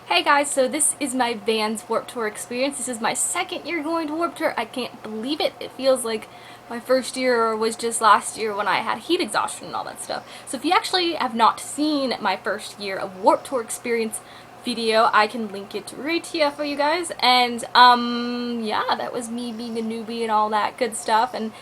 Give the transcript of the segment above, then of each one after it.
Hey guys, so this is my Vans Warped Tour experience. This is my second year going to Warped Tour. I can't believe it. It feels like my first year was just last year when I had heat exhaustion and all that stuff. So if you actually have not seen my first year of Warped Tour experience video, I can link it right here for you guys. And yeah, that was me being a newbie and all that good stuff and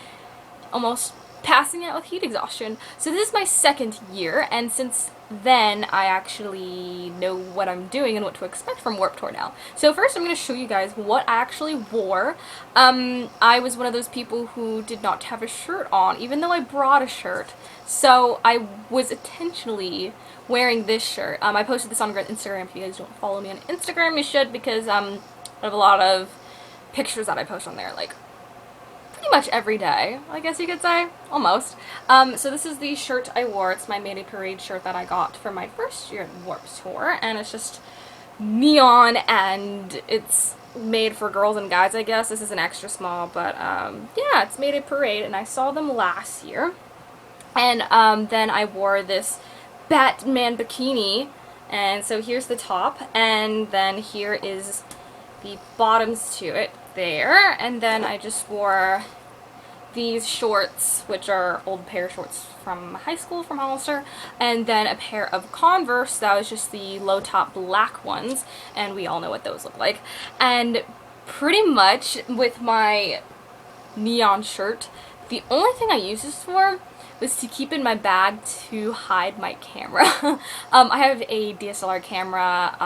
almost passing out with heat exhaustion. So this is my second year, and since then I actually know what I'm doing and what to expect from Warped Tour now. So first I'm going to show you guys what I actually wore. I was one of those people who did not have a shirt on, even though I brought a shirt. So I was intentionally wearing this shirt. I posted this on Instagram. If you guys don't follow me on Instagram, you should, because I have a lot of pictures that I post on there, like pretty much every day, I guess you could say, almost. So this is the shirt I wore. It's my Mayday Parade shirt that I got for my first year at Warped Tour, and it's just neon, and it's made for girls and guys, I guess. This is an extra small, but yeah, it's Mayday Parade, and I saw them last year. And then I wore this Batman bikini, and so here's the top, and then here is the bottoms to it there, and then I just wore these shorts, which are old pair shorts from high school from Hollister, and then a pair of Converse that was just the low top black ones, and we all know what those look like. And pretty much with my neon shirt, the only thing I use this for was to keep in my bag to hide my camera. I have a DSLR camera.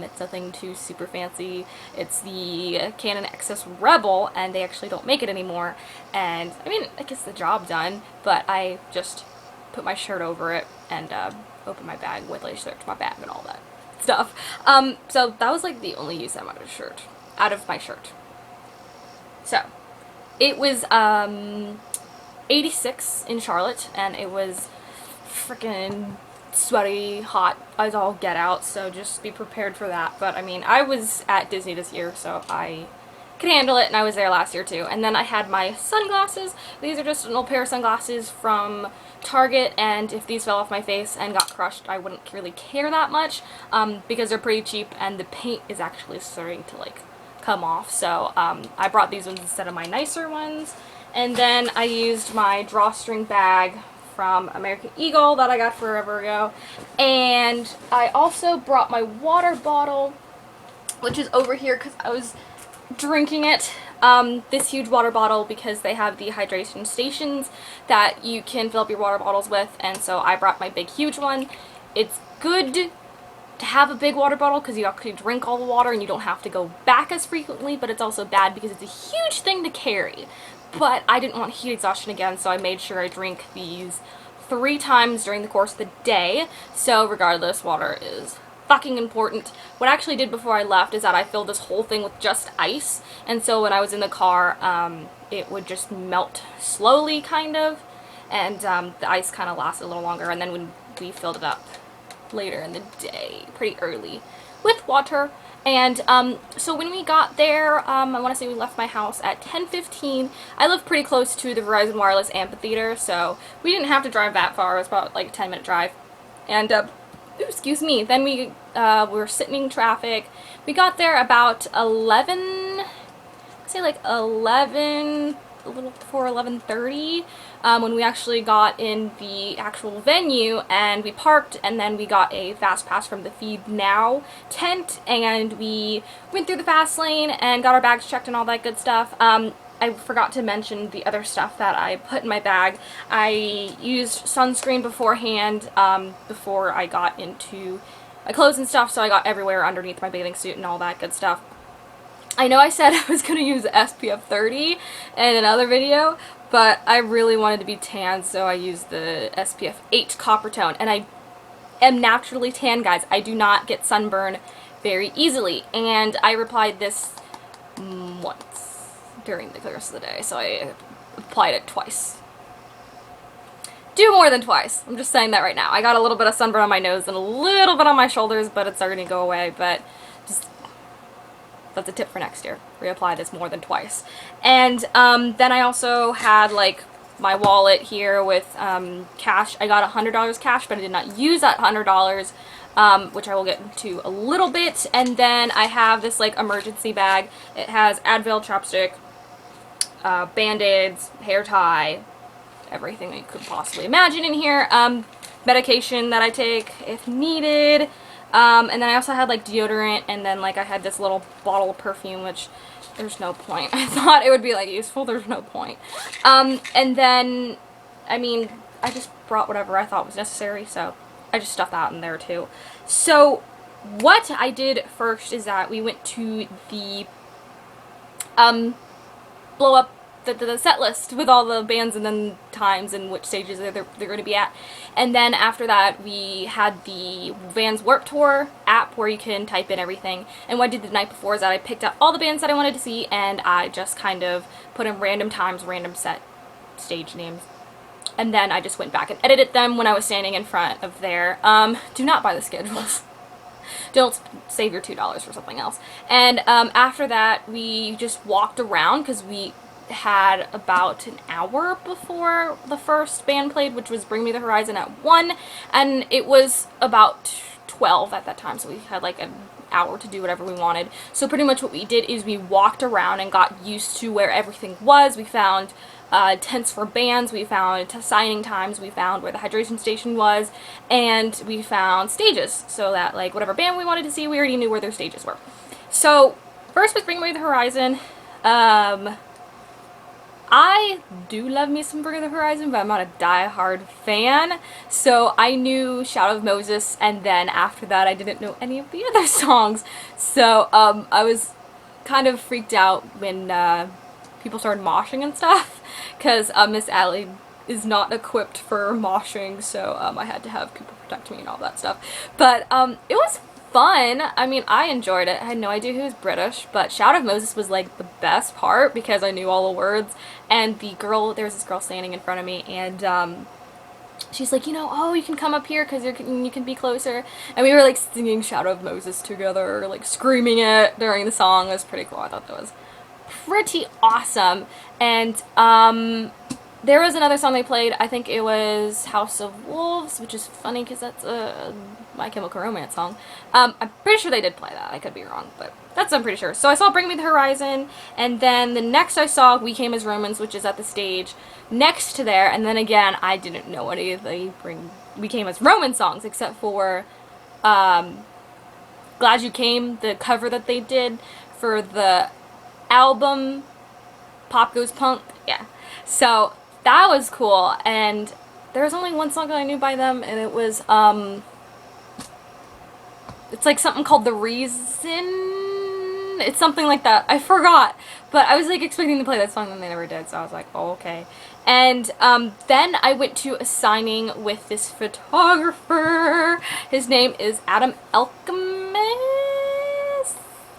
It's nothing too super fancy. It's the Canon XS Rebel, and they actually don't make it anymore. And I mean, it gets the job done, but I just put my shirt over it and open my bag with like search my bag and all that stuff. So that was like the only use I'm out of my shirt. So it was 86 in Charlotte, and it was freaking sweaty, hot as all get out, so just be prepared for that. But I mean, I was at Disney this year, so I could handle it, and I was there last year too. And then I had my sunglasses. These are just an old pair of sunglasses from Target, and if these fell off my face and got crushed, I wouldn't really care that much, because they're pretty cheap, and the paint is actually starting to like come off. So I brought these ones instead of my nicer ones. And then I used my drawstring bag from American Eagle that I got forever ago. And I also brought my water bottle, which is over here because I was drinking it. This huge water bottle, because they have the hydration stations that you can fill up your water bottles with. And so I brought my big huge one. It's good to have a big water bottle because you actually drink all the water and you don't have to go back as frequently, but it's also bad because it's a huge thing to carry. But I didn't want heat exhaustion again, so I made sure I drink these 3 times during the course of the day. So regardless, water is fucking important. What I actually did before I left is that I filled this whole thing with just ice, and so when I was in the car, it would just melt slowly, kind of, and the ice kind of lasted a little longer. And then when we filled it up later in the day, pretty early, with water. And so when we got there, I want to say we left my house at 10:15. I live pretty close to the Verizon Wireless Amphitheater, so we didn't have to drive that far. It was about like a 10-minute drive. And excuse me, then we were sitting in traffic. We got there about 11, say like 11, a little before 11:30, when we actually got in the actual venue, and we parked, and then we got a fast pass from the Feed Now tent, and we went through the fast lane and got our bags checked and all that good stuff. I forgot to mention the other stuff that I put in my bag. I used sunscreen beforehand, before I got into my clothes and stuff, so I got everywhere underneath my bathing suit and all that good stuff. I know I said I was going to use SPF 30 in another video, but I really wanted to be tan, so I used the SPF 8 Copper Tone. And I am naturally tan, guys. I do not get sunburn very easily. And I applied this once during the rest of the day, so I applied it twice. Do more than twice. I'm just saying that right now. I got a little bit of sunburn on my nose and a little bit on my shoulders, but it's starting to go away. But just, that's a tip for next year. Reapply this more than twice. And then I also had like my wallet here with cash. I got $100 cash, but I did not use that $100. which I will get into a little bit. And then I have this like emergency bag. It has Advil, chapstick, Band-Aids, hair tie, everything that you could possibly imagine in here. Medication that I take if needed. And then I also had like deodorant, and then like I had this little bottle of perfume, which there's no point. I thought it would be like useful, there's no point. And then, I mean, I just brought whatever I thought was necessary, so I just stuffed that in there too. So what I did first is that we went to the blow up the set list with all the bands and then times and which stages they're going to be at. And then after that we had the Vans Warped Tour app where you can type in everything. And what I did the night before is that I picked out all the bands that I wanted to see, and I just kind of put in random times, random set stage names. And then I just went back and edited them when I was standing in front of there. Do not buy the schedules. Don't save your $2 for something else. And after that we just walked around because we had about an hour before the first band played, which was Bring Me the Horizon at 1, and it was about 12 at that time, so we had like an hour to do whatever we wanted. So pretty much what we did is we walked around and got used to where everything was. We found tents for bands, we found signing times, we found where the hydration station was, and we found stages, so that like whatever band we wanted to see, we already knew where their stages were. So first was Bring Me the Horizon. I do love me some Bring Me the Horizon, but I'm not a die-hard fan. So I knew Shout of Moses, and then after that I didn't know any of the other songs. So I was kind of freaked out when people started moshing and stuff, because Miss Allie is not equipped for moshing, so I had to have people protect me and all that stuff. But it was fun. I mean, I enjoyed it. I had no idea who was British, but Shout of Moses was like the best part because I knew all the words. And the girl, there was this girl standing in front of me, and she's like, you know, oh, you can come up here because you can be closer. And we were like singing Shout of Moses together, like screaming it during the song. It was pretty cool. I thought that was pretty awesome. And there was another song they played. I think it was House of Wolves, which is funny because that's a My Chemical Romance song. I'm pretty sure they did play that. I could be wrong, but that's I'm pretty sure. So I saw Bring Me the Horizon, and then the next I saw We Came as Romans, which is at the stage next to there. And then again, I didn't know any of the We Came as Roman songs except for Glad You Came, the cover that they did for the album Pop Goes Punk. Yeah. So that was cool, and there was only one song that I knew by them, and it was, it's like something called The Reason. It's something like that. I forgot, but I was like expecting to play that song, and they never did, so I was like, oh, okay. And then I went to a signing with this photographer. His name is Adam Elmakias.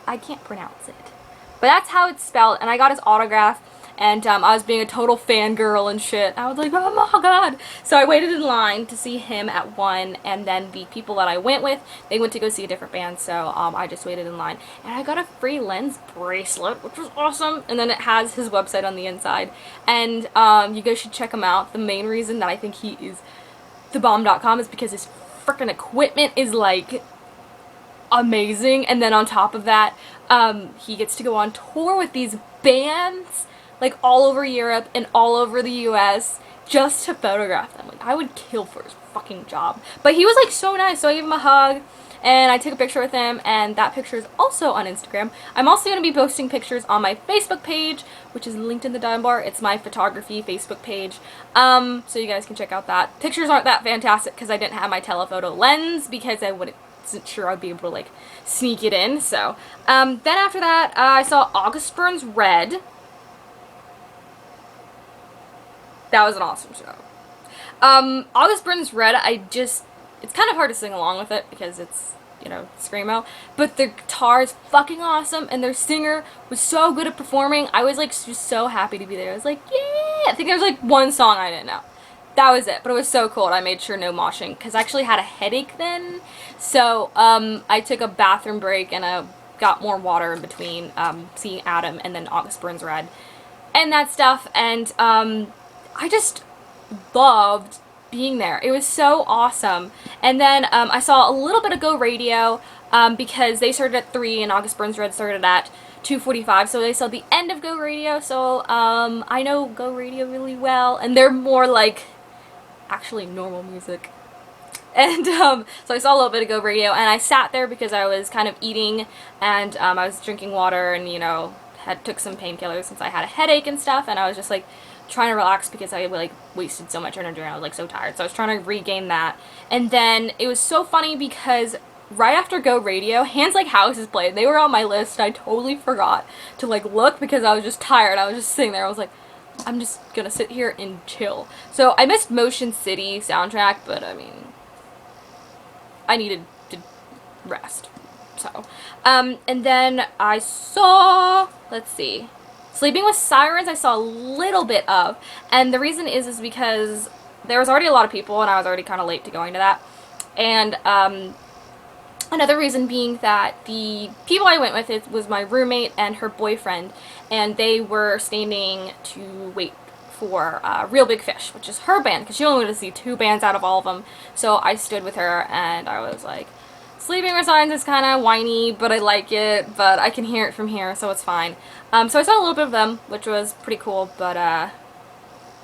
I can't pronounce it, but that's how it's spelled, and I got his autograph. And I was being a total fangirl and shit. I was like, oh my god. So I waited in line to see him at 1, and then the people that I went with, they went to go see a different band, so I just waited in line. And I got a free lens bracelet, which was awesome. And then it has his website on the inside. And you guys should check him out. The main reason that I think he is thebomb.com is because his freaking equipment is like amazing. And then on top of that, he gets to go on tour with these bands like all over Europe and all over the US just to photograph them. Like, I would kill for his fucking job. But he was like so nice, so I gave him a hug and I took a picture with him, and that picture is also on Instagram. I'm also going to be posting pictures on my Facebook page, which is linked in the down bar. It's my photography Facebook page, so you guys can check out that. Pictures aren't that fantastic because I didn't have my telephoto lens because I wasn't sure I'd be able to like sneak it in. So then after that, I saw August Burns Red. That was an awesome show. August Burns Red, it's kind of hard to sing along with it because it's, you know, screamo, but their guitar is fucking awesome, and their singer was so good at performing. I was like just so happy to be there. I was like, yeah! I think there was like one song I didn't know. That was it, but it was so cool, and I made sure no moshing, because I actually had a headache then, so I took a bathroom break, and I got more water in between seeing Adam and then August Burns Red and that stuff, and I just loved being there. It was so awesome. And then I saw a little bit of Go Radio because they started at 3 and August Burns Red started at 2:45, so they saw the end of Go Radio. So I know Go Radio really well, and they're more like actually normal music. And so I saw a little bit of Go Radio, and I sat there because I was kind of eating, and I was drinking water, and, you know, took some painkillers since I had a headache and stuff, and I was just, like, trying to relax because I, like, wasted so much energy, and I was, like, so tired, so I was trying to regain that. And then it was so funny because right after Go Radio, Hands Like Houses played. They were on my list, and I totally forgot to, like, look because I was just tired. I was just sitting there. I was like, I'm just gonna sit here and chill. So I missed Motion City soundtrack, but, I mean, I needed to rest. So, and then I saw, let's see, Sleeping with Sirens I saw a little bit of, and the reason is because there was already a lot of people, and I was already kind of late to going to that, and, another reason being that the people I went with, it was my roommate and her boyfriend, and they were standing to wait for Real Big Fish, which is her band, because she only wanted to see 2 bands out of all of them, so I stood with her, and I was like, Sleeping with Sirens is kind of whiny, but I like it, but I can hear it from here, so it's fine. So I saw a little bit of them, which was pretty cool, but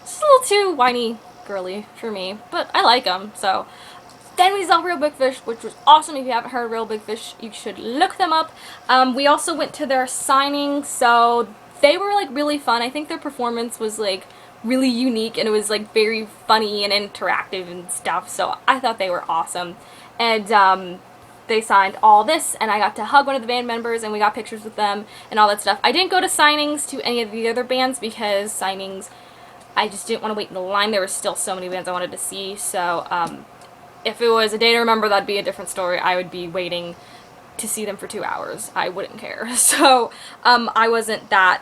just a little too whiny girly for me, but I like them, so. Then we saw Real Big Fish, which was awesome. If you haven't heard of Real Big Fish, you should look them up. We also went to their signing, so they were, like, really fun. I think their performance was, like, really unique, and it was, like, very funny and interactive and stuff, so I thought they were awesome. And they signed all this, and I got to hug one of the band members, and we got pictures with them and all that stuff. I didn't go to signings to any of the other bands because signings, I just didn't want to wait in the line. There were still so many bands I wanted to see, so if it was a day to remember, that'd be a different story. I would be waiting to see them for 2 hours. I wouldn't care. So, I wasn't that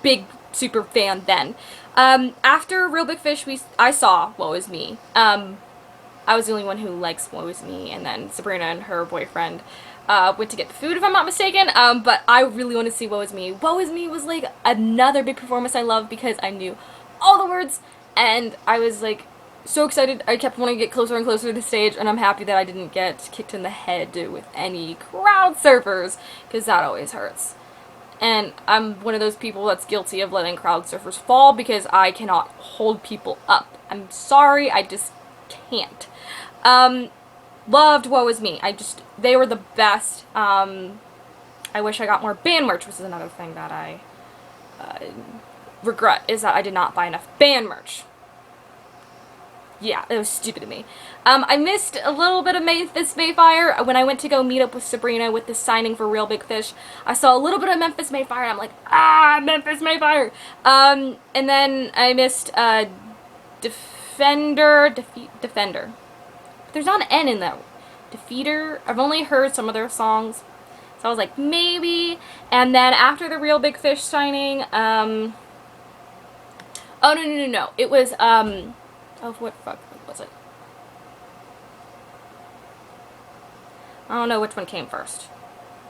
big super fan then. After Real Big Fish, I saw Woe Is Me. I was the only one who likes Woe Is Me, and then Sabrina and her boyfriend went to get the food, if I'm not mistaken, but I really want to see Woe Is Me. Woe Is Me was, like, another big performance I loved because I knew all the words, and I was, like, so excited. I kept wanting to get closer and closer to the stage, and I'm happy that I didn't get kicked in the head with any crowd surfers, because that always hurts. And I'm one of those people that's guilty of letting crowd surfers fall because I cannot hold people up. I'm sorry, I just can't. Loved Woe Is Me. They were the best. I wish I got more band merch, which is another thing that I regret, is that I did not buy enough band merch. Yeah, it was stupid of me. I missed a little bit of Memphis May Fire when I went to go meet up with Sabrina with the signing for Real Big Fish. I saw a little bit of Memphis May Fire, and I'm like, Memphis May Fire! And then I missed Defender. There's not an N in that. Defeater. I've only heard some of their songs, so I was like, maybe. And then after the Real Big Fish signing, oh, no. It was, oh, what fuck was it? I don't know which one came first.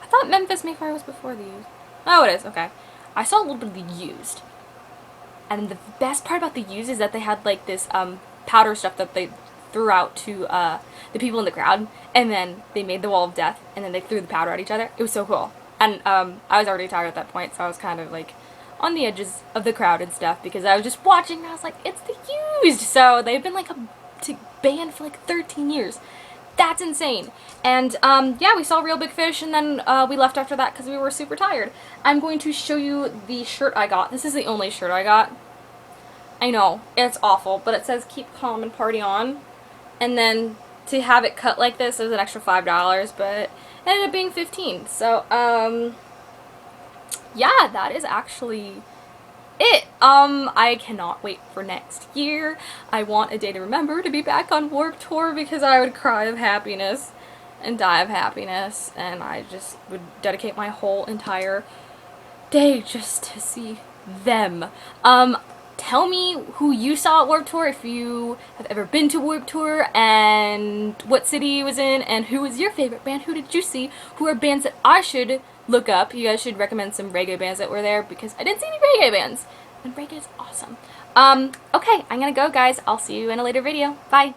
I thought Memphis May Fire was before the Used. Oh, it is, okay. I saw a little bit of the Used. And the best part about the Used is that they had, like, this, powder stuff that they threw out to, the people in the crowd. And then they made the Wall of Death, and then they threw the powder at each other. It was so cool. And, I was already tired at that point, so I was kind of, like, on the edges of the crowd and stuff, because I was just watching, and I was like, it's the Used! So, they've been, like, a band for, like, 13 years. That's insane. And, yeah, we saw Real Big Fish, and then, we left after that because we were super tired. I'm going to show you the shirt I got. This is the only shirt I got. I know, it's awful, but it says, keep calm and party on. And then, to have it cut like this, it was an extra $5, but it ended up being $15. So, yeah, that is actually it. I cannot wait for next year. I want A Day to Remember to be back on Warped Tour because I would cry of happiness and die of happiness, and I just would dedicate my whole entire day just to see them. Tell me who you saw at Warped Tour, if you have ever been to Warped Tour, and what city you was in, and who was your favorite band, who did you see, who are bands that I should look up. You guys should recommend some reggae bands that were there, because I didn't see any reggae bands, and reggae is awesome. Okay, I'm gonna go, guys. I'll see you in a later video. Bye.